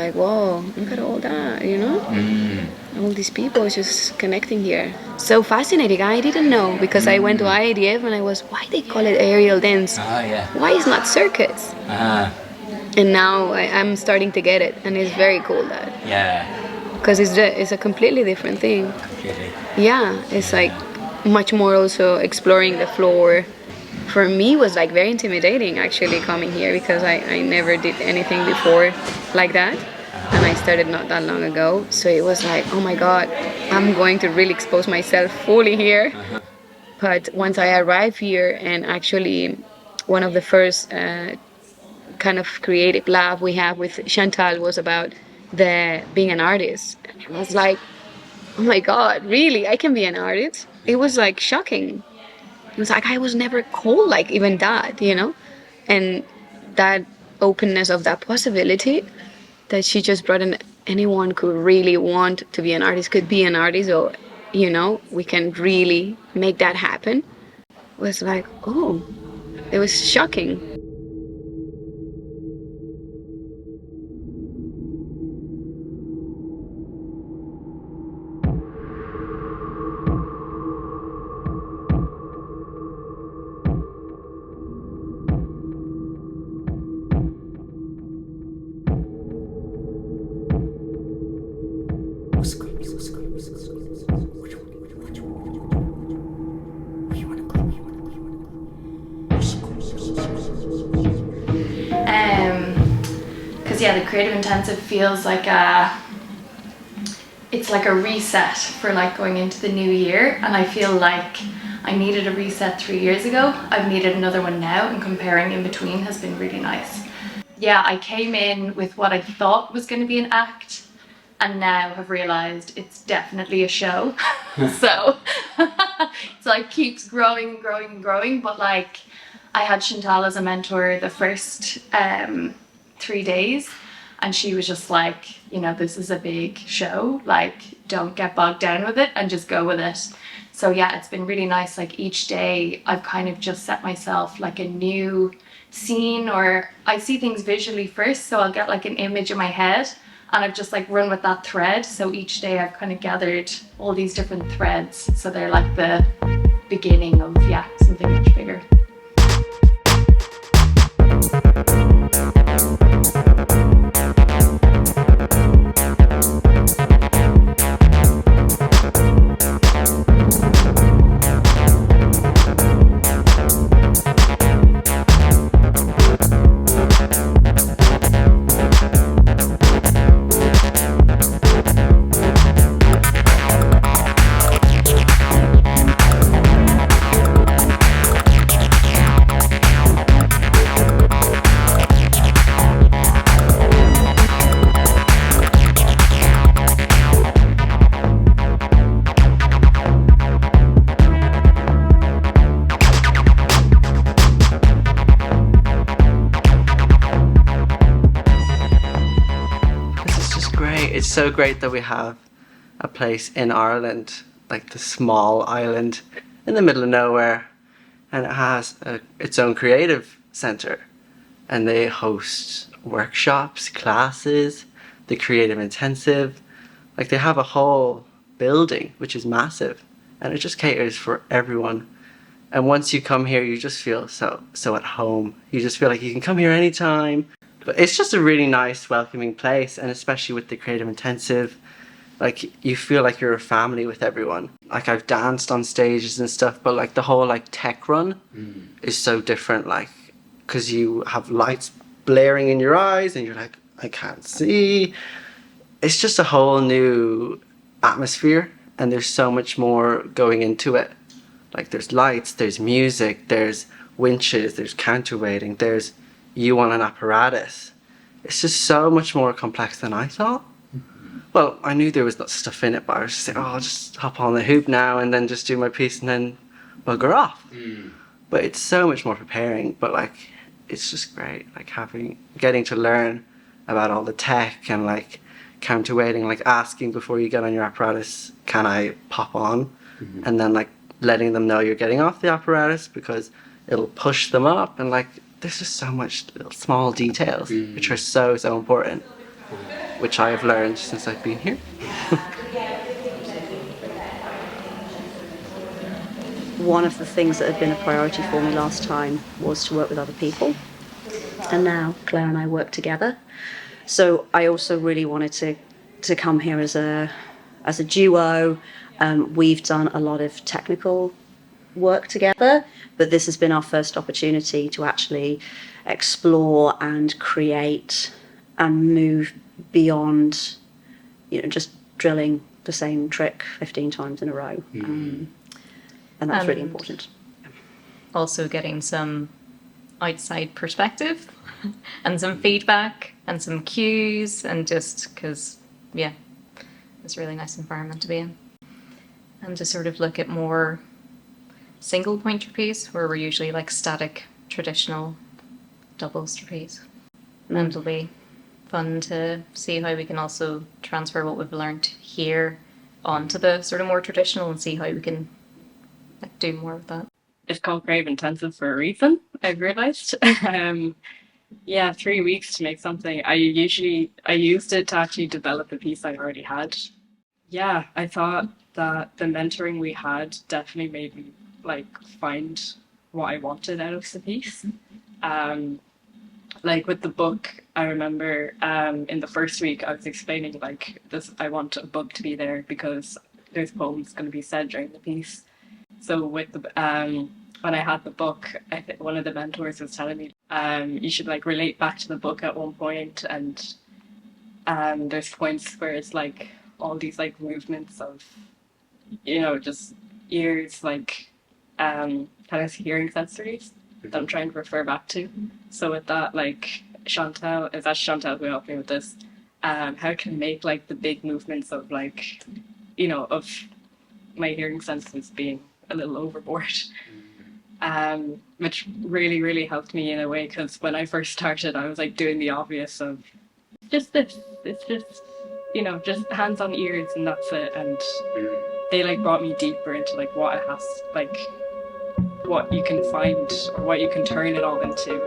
like, whoa, look at all that, you know? All these people just connecting here. So fascinating. I didn't know, because I went to IADF and I was, why they call it aerial dance? Why is not circus? And now I'm starting to get it, and it's very cool that. Because it's a completely different thing. Yeah, it's like much more also exploring the floor. For me, was like very intimidating actually coming here, because I never did anything before like that, and I started not that long ago. So it was like, oh my god, I'm going to really expose myself fully here. But once I arrived here, and actually one of the first kind of creative lab we have with Chantal was about being an artist. And I was like, oh my god, really? I can be an artist? It was like shocking. It was like I was never called like even that, you know? And that openness of that possibility that she just brought in, anyone could really want to be an artist, could be an artist, or, you know, we can really make that happen, was like, oh, it was shocking. Because yeah, the creative intensive feels like it's like a reset for like going into the new year, and I feel like I needed a reset 3 years ago. I've needed another one now, and comparing in between has been really nice. Yeah, I came in with what I thought was going to be an act, and now have realized it's definitely a show. So it's like keeps growing and growing and growing. But like, I had Chantal as a mentor the first 3 days, and she was just like, you know, this is a big show, like don't get bogged down with it and just go with it. So yeah, it's been really nice. Like each day I've kind of just set myself like a new scene, or I see things visually first, so I'll get like an image in my head and I've just like run with that thread. So each day I've kind of gathered all these different threads, so they're like the beginning of something much bigger. It's so great that we have a place in Ireland, like the small island in the middle of nowhere, and it has its own creative centre, and they host workshops, classes, the creative intensive. Like they have a whole building which is massive, and it just caters for everyone. And once you come here, you just feel so at home. You just feel like you can come here anytime. But it's just a really nice, welcoming place, and especially with the creative intensive, like you feel like you're a family with everyone. Like I've danced on stages and stuff, but like the whole like tech run is so different, like because you have lights blaring in your eyes and you're like, I can't see. It's just a whole new atmosphere, and there's so much more going into it. Like there's lights, there's music, there's winches, there's counterweighting, there's you on an apparatus. It's just so much more complex than I thought. Well, I knew there was that stuff in it, but I was just like, oh, I'll just hop on the hoop now and then just do my piece and then bugger off. But it's so much more preparing, but like it's just great, like getting to learn about all the tech and like counterweighting, like asking before you get on your apparatus, can I pop on? And then like letting them know you're getting off the apparatus because it'll push them up, and like there's just so much little small details which are so important. which I have learned since I've been here. One of the things that had been a priority for me last time was to work with other people, and now Claire and I work together. So I also really wanted to come here as a duo. We've done a lot of technical work together, but this has been our first opportunity to actually explore and create and move beyond, just drilling the same trick 15 times in a row. And that's really important. Also getting some outside perspective and some feedback and some cues, and just because, it's a really nice environment to be in. And to sort of look at more single point trapeze, where we're usually like static, traditional doubles trapeze. And it'll be fun to see how we can also transfer what we've learned here onto the sort of more traditional, and see how we can do more of that. It's called Grave Intensive for a reason, I've realised. 3 weeks to make something. I used it to actually develop a piece I already had. Yeah, I thought that the mentoring we had definitely made me find what I wanted out of the piece. With the book, I remember in the first week I was explaining this. I want a book to be there because there's poems going to be said during the piece. So with the when I had the book, I think one of the mentors was telling me you should relate back to the book at one point, and there's points where it's all these movements of just ears, kind of hearing sensories that I'm trying to refer back to. So with that, Chantal, it's actually Chantal who helped me with this, how can I make the big movements of of my hearing senses being a little overboard, which really, really helped me in a way, because when I first started, I was doing the obvious of just this. It's just, just hands on ears and that's it. And they brought me deeper into what it has, what you can find or what you can turn it all into.